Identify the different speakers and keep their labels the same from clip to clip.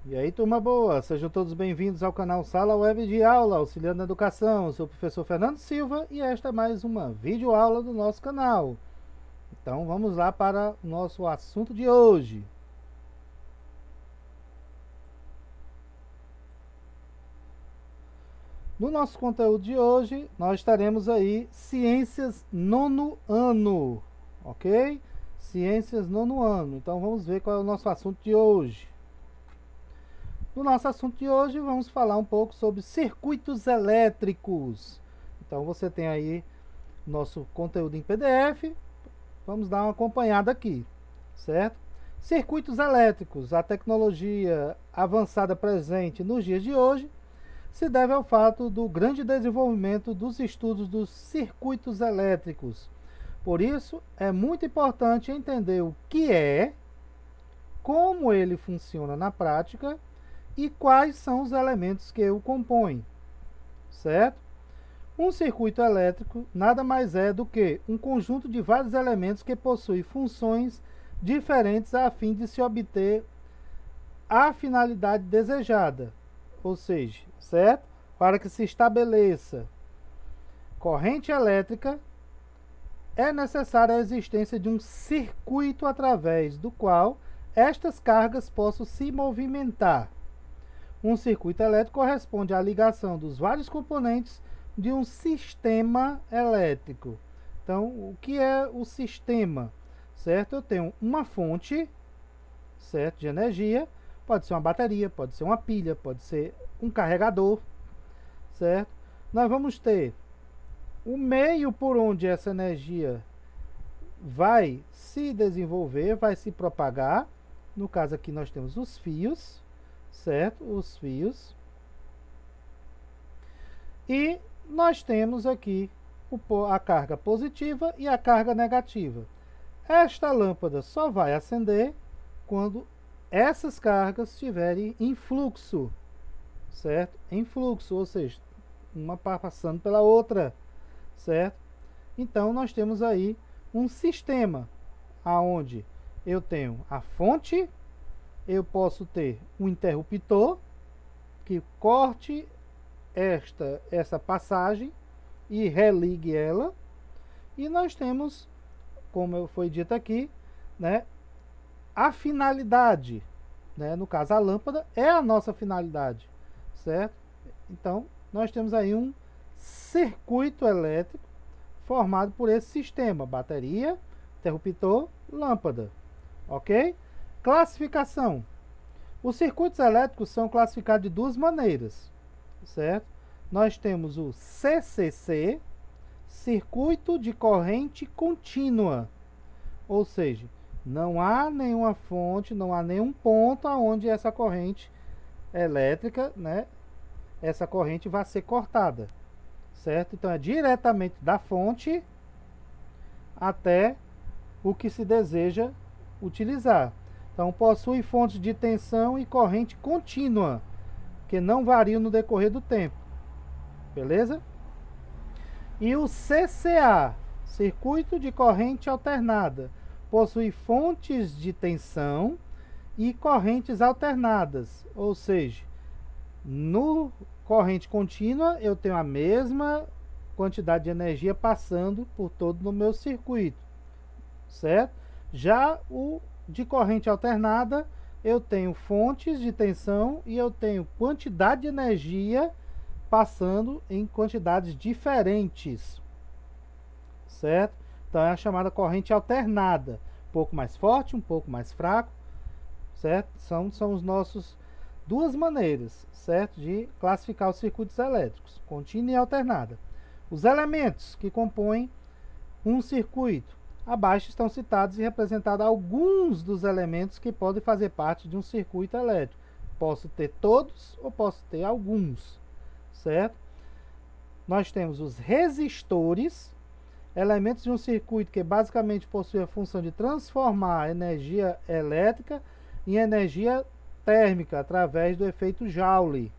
Speaker 1: E aí, turma boa, sejam todos bem-vindos ao canal Sala Web de Aula, auxiliando na educação. Eu sou o professor Fernando Silva e esta é mais uma videoaula do nosso canal. Então vamos lá para o nosso assunto de hoje. No nosso conteúdo de hoje, nós teremos aí Ciências nono ano, ok? Ciências nono ano. Então vamos ver qual é o nosso assunto de hoje. No nosso assunto de hoje, vamos falar um pouco sobre circuitos elétricos. Então você tem aí nosso conteúdo em PDF. Vamos dar uma acompanhada aqui, certo? Circuitos elétricos, a tecnologia avançada presente nos dias de hoje, se deve ao fato do grande desenvolvimento dos estudos dos circuitos elétricos. Por isso, é muito importante entender o que é, como ele funciona na prática e quais são os elementos que o compõem, certo? Um circuito elétrico nada mais é do que um conjunto de vários elementos que possui funções diferentes a fim de se obter a finalidade desejada, ou seja, certo? Para que se estabeleça corrente elétrica, é necessária a existência de um circuito através do qual estas cargas possam se movimentar. Um circuito elétrico corresponde à ligação dos vários componentes de um sistema elétrico. Então, o que é o sistema? Certo? Eu tenho uma fonte, certo, de energia, pode ser uma bateria, pode ser uma pilha, pode ser um carregador, certo? Nós vamos ter o meio por onde essa energia vai se desenvolver, vai se propagar. No caso aqui nós temos os fios, certo? Os fios. E nós temos aqui a carga positiva e a carga negativa. Esta lâmpada só vai acender quando essas cargas estiverem em fluxo, certo? Em fluxo, ou seja, uma passando pela outra, certo? Então nós temos aí um sistema aonde eu tenho a fonte, eu posso ter um interruptor que corte essa passagem e religue ela, e nós temos, como foi dito aqui, né, a finalidade, né, no caso a lâmpada é a nossa finalidade, certo? Então nós temos aí um circuito elétrico formado por esse sistema: bateria, interruptor, lâmpada, ok? Classificação: os circuitos elétricos são classificados de duas maneiras, certo? Nós temos o CCC, circuito de corrente contínua, ou seja, não há nenhuma fonte, não há nenhum ponto onde essa corrente elétrica, né, essa corrente vai ser cortada, certo? Então é diretamente da fonte até o que se deseja utilizar. Então possui fontes de tensão e corrente contínua, que não variam no decorrer do tempo, beleza? E o CCA, circuito de corrente alternada, possui fontes de tensão e correntes alternadas, ou seja, no corrente contínua eu tenho a mesma quantidade de energia passando por todo o meu circuito, certo? Já o de corrente alternada, eu tenho fontes de tensão e eu tenho quantidade de energia passando em quantidades diferentes, certo? Então é a chamada corrente alternada, um pouco mais forte, um pouco mais fraco, certo? São os nossos duas maneiras, certo, de classificar os circuitos elétricos, contínua e alternada. Os elementos que compõem um circuito: abaixo estão citados e representados alguns dos elementos que podem fazer parte de um circuito elétrico. Posso ter todos ou posso ter alguns, certo? Nós temos os resistores, elementos de um circuito que basicamente possuem a função de transformar a energia elétrica em energia térmica através do efeito Joule.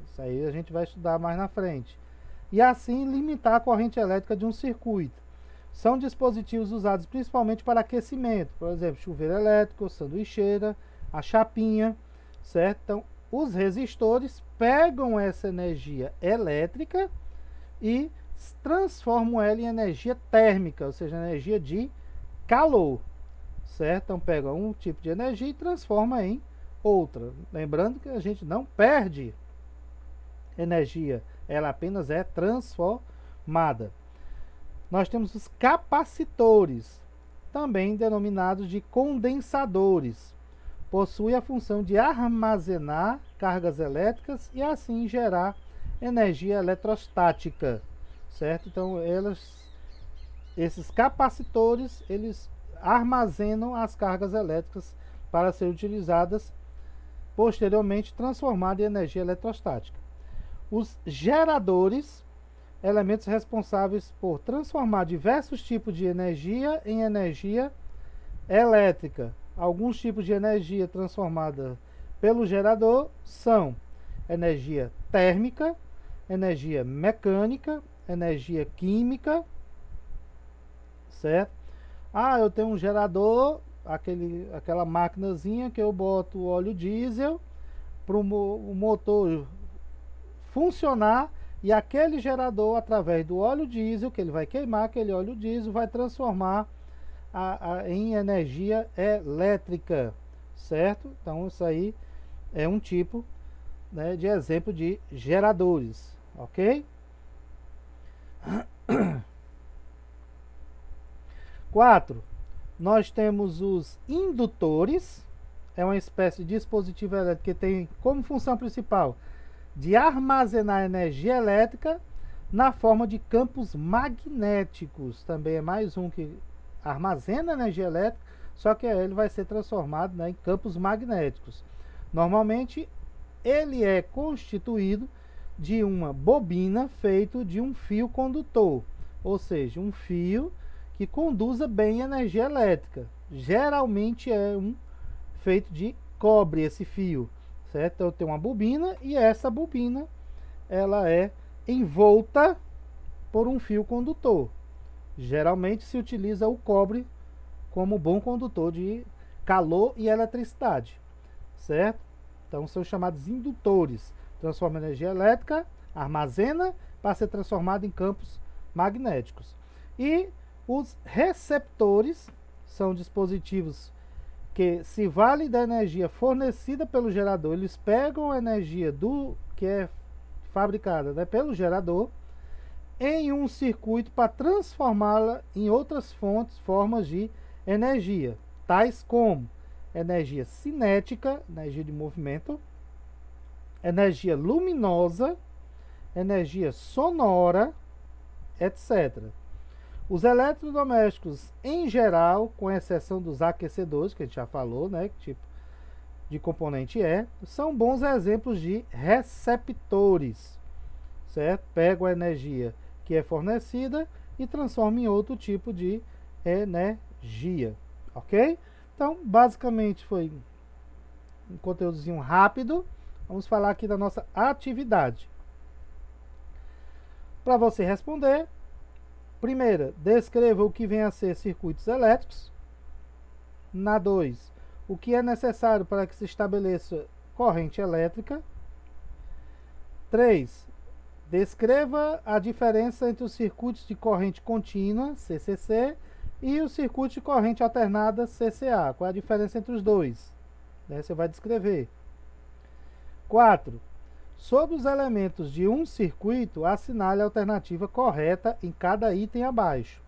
Speaker 1: Isso aí a gente vai estudar mais na frente. E assim limitar a corrente elétrica de um circuito. São dispositivos usados principalmente para aquecimento, por exemplo, chuveiro elétrico, sanduicheira, a chapinha, certo? Então, os resistores pegam essa energia elétrica e transformam ela em energia térmica, ou seja, energia de calor, certo? Então, pega um tipo de energia e transforma em outra. Lembrando que a gente não perde energia, ela apenas é transformada. Nós temos os capacitores, também denominados de condensadores. Possui a função de armazenar cargas elétricas e assim gerar energia eletrostática, certo? Então, esses capacitores, eles armazenam as cargas elétricas para serem utilizadas posteriormente transformadas em energia eletrostática. Os geradores, elementos responsáveis por transformar diversos tipos de energia em energia elétrica. Alguns tipos de energia transformada pelo gerador são energia térmica, energia mecânica, energia química, certo? Eu tenho um gerador, aquela maquinazinha que eu boto o óleo diesel para o motor funcionar, e aquele gerador, através do óleo diesel, que ele vai queimar, aquele óleo diesel vai transformar em energia elétrica, certo? Então, isso aí é um tipo, né, de exemplo de geradores, ok? 4. Nós temos os indutores, é uma espécie de dispositivo elétrico que tem como função principal de armazenar energia elétrica na forma de campos magnéticos. Também é mais um que armazena energia elétrica, só que ele vai ser transformado, né, em campos magnéticos. Normalmente, ele é constituído de uma bobina feito de um fio condutor, ou seja, um fio que conduza bem energia elétrica. Geralmente é feito de cobre esse fio, certo? Então, eu tenho uma bobina e essa bobina ela é envolta por um fio condutor. Geralmente se utiliza o cobre como bom condutor de calor e eletricidade, certo? Então são chamados indutores. Transforma energia elétrica, armazena para ser transformado em campos magnéticos. E os receptores são dispositivos que se vale da energia fornecida pelo gerador, eles pegam a energia que é fabricada, né, pelo gerador em um circuito para transformá-la em outras formas de energia, tais como energia cinética, energia de movimento, energia luminosa, energia sonora, etc. Os eletrodomésticos, em geral, com exceção dos aquecedores, que a gente já falou, né, que tipo de componente são bons exemplos de receptores, certo? Pegam a energia que é fornecida e transformam em outro tipo de energia, ok? Então, basicamente foi um conteúdozinho rápido. Vamos falar aqui da nossa atividade. Para você responder, primeira, descreva o que vem a ser circuitos elétricos. Na 2, o que é necessário para que se estabeleça corrente elétrica. 3, descreva a diferença entre os circuitos de corrente contínua, CCC, e o circuito de corrente alternada, CCA. Qual é a diferença entre os dois? Você vai descrever. 4, sobre os elementos de um circuito, assinale a alternativa correta em cada item abaixo.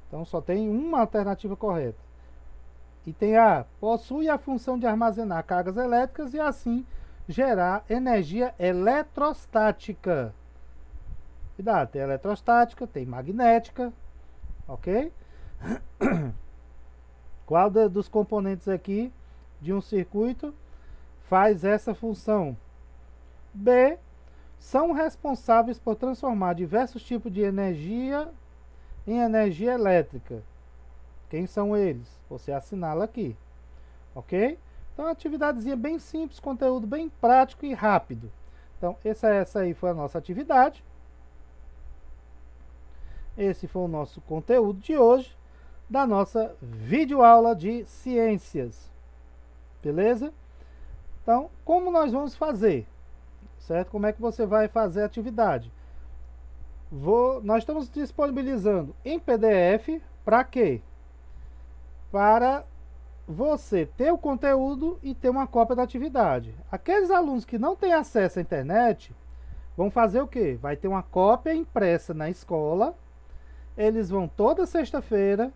Speaker 1: Então, só tem uma alternativa correta. Item A, possui a função de armazenar cargas elétricas e assim gerar energia eletrostática. Cuidado, tem eletrostática, tem magnética, ok? Qual dos componentes aqui de um circuito faz essa função? B, são responsáveis por transformar diversos tipos de energia em energia elétrica. Quem são eles? Você assinala aqui, ok? Então, uma atividadezinha bem simples, conteúdo bem prático e rápido. Então, essa aí foi a nossa atividade. Esse foi o nosso conteúdo de hoje, da nossa videoaula de ciências. Beleza? Então, como nós vamos fazer? Certo? Como é que você vai fazer a atividade? Nós estamos disponibilizando em PDF para quê? Para você ter o conteúdo e ter uma cópia da atividade. Aqueles alunos que não têm acesso à internet vão fazer o quê? Vai ter uma cópia impressa na escola. Eles vão toda sexta-feira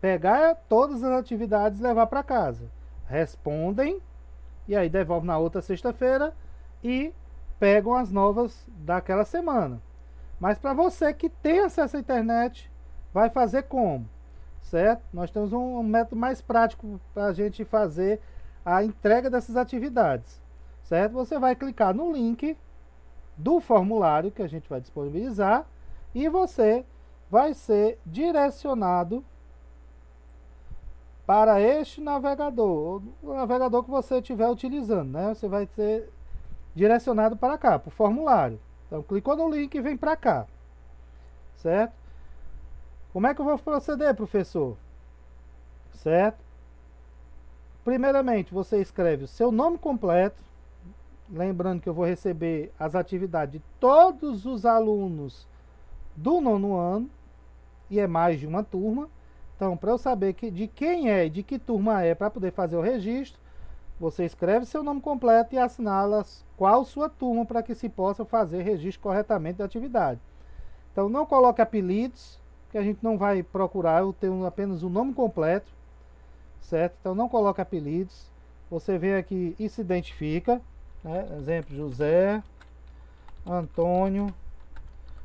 Speaker 1: pegar todas as atividades e levar para casa. Respondem e aí devolvem na outra sexta-feira e pegam as novas daquela semana. Mas para você que tem acesso à internet, vai fazer como? Certo? Nós temos um método mais prático para a gente fazer a entrega dessas atividades. Certo? Você vai clicar no link do formulário que a gente vai disponibilizar e você vai ser direcionado para este navegador, o navegador que você estiver utilizando, né? Você vai ser direcionado para cá, para o formulário. Então, clicou no link e vem para cá, certo? Como é que eu vou proceder, professor? Certo? Primeiramente, você escreve o seu nome completo, lembrando que eu vou receber as atividades de todos os alunos do 9º ano, e é mais de uma turma. Então, para eu saber de quem é e de que turma é para poder fazer o registro, você escreve seu nome completo e assinala qual sua turma para que se possa fazer registro corretamente da atividade. Então, não coloque apelidos, que a gente não vai procurar, eu tenho apenas o nome completo, certo? Então, não coloque apelidos. Você vem aqui e se identifica, né? Exemplo, José Antônio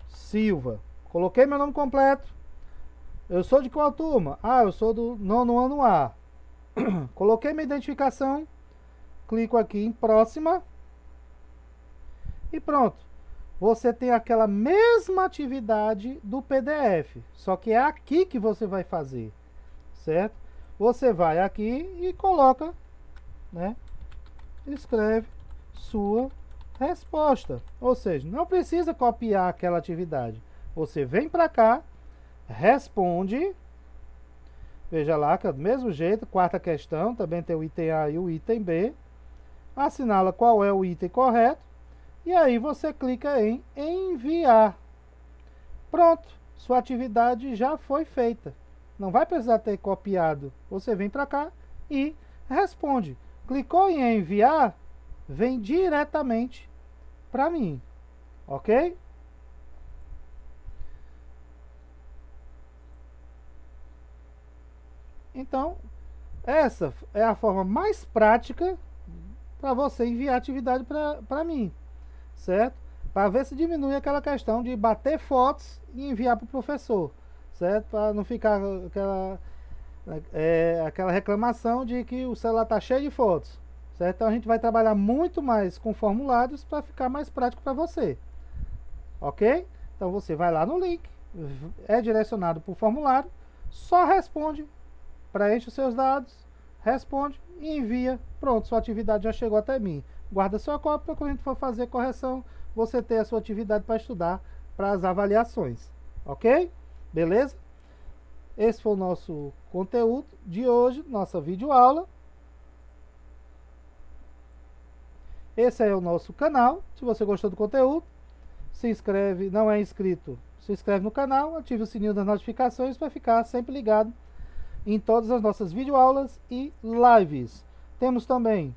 Speaker 1: Silva. Coloquei meu nome completo. Eu sou de qual turma? Ah, eu sou do 9º ano A. Coloquei minha identificação, clico aqui em próxima e pronto. Você tem aquela mesma atividade do PDF, só que é aqui que você vai fazer, certo? Você vai aqui e coloca, né? Escreve sua resposta. Ou seja, não precisa copiar aquela atividade. Você vem para cá, responde. Veja lá que é do mesmo jeito, quarta questão, também tem o item A e o item B. Assinala qual é o item correto. E aí você clica em enviar. Pronto, sua atividade já foi feita. Não vai precisar ter copiado. Você vem para cá e responde. Clicou em enviar, vem diretamente para mim. Ok? Então, essa é a forma mais prática para você enviar atividade para mim, certo? Para ver se diminui aquela questão de bater fotos e enviar para o professor, certo? Para não ficar aquela reclamação de que o celular está cheio de fotos, certo? Então a gente vai trabalhar muito mais com formulários para ficar mais prático para você, ok? Então você vai lá no link, é direcionado para o formulário, só responde, preenche os seus dados, responde e envia. Pronto, sua atividade já chegou até mim. Guarda sua cópia para quando a gente for fazer correção, você ter a sua atividade para estudar para as avaliações. Ok? Beleza? Esse foi o nosso conteúdo de hoje, nossa videoaula. Esse é o nosso canal. Se você gostou do conteúdo, se inscreve, não é inscrito, se inscreve no canal, ative o sininho das notificações para ficar sempre ligado em todas as nossas videoaulas e lives. Temos também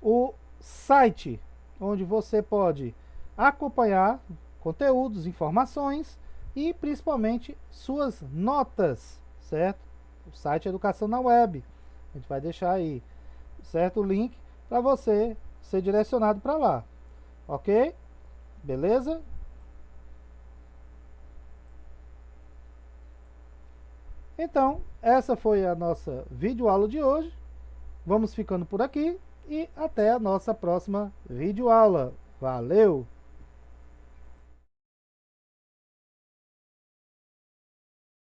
Speaker 1: o site, onde você pode acompanhar conteúdos, informações e principalmente suas notas, certo? O site Educação na Web. A gente vai deixar aí, certo? O link para você ser direcionado para lá. Ok? Beleza? Então, essa foi a nossa videoaula de hoje. Vamos ficando por aqui e até a nossa próxima videoaula. Valeu!